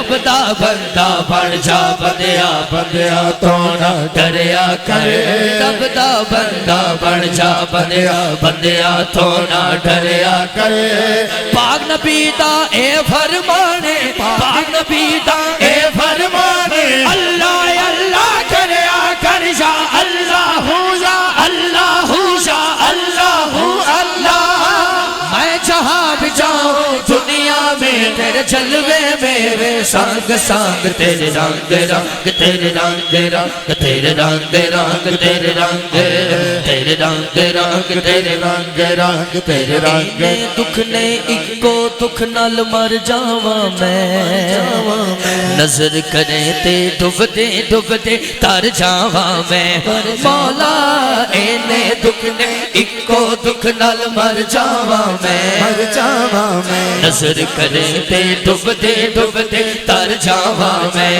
رب دا بندہ بن جا بندیا بندیا تو نہ ڈریا کرے رب دا بندہ بن جا بندیا بندیا تو نہ ڈریا کرے پاک نبی دا اے فرمانے پاک نبی دا اے فرمانے اللہ اللہ کریا کر جا اللہ یا اللہ یا اللہ اللہ میں جہاں بھی جاؤں دنیا میں تیرے جلوے میرے سانگ سانگ تیرے رنگ رنگ تیرے رنگ رنگ تیرے رنگ رنگ تیرے رنگ تیرے رنگ رنگ تیرے رنگ رنگ تیرے رنگ دکھ نے اکو دکھ نال مر جاواں میں نظر کرے تے ڈب دے تر جاواں میں مولا اینے دکھ نے اکو دکھ نال مر جاواں میں نظر کرے تے ڈب دے تر جاواں میں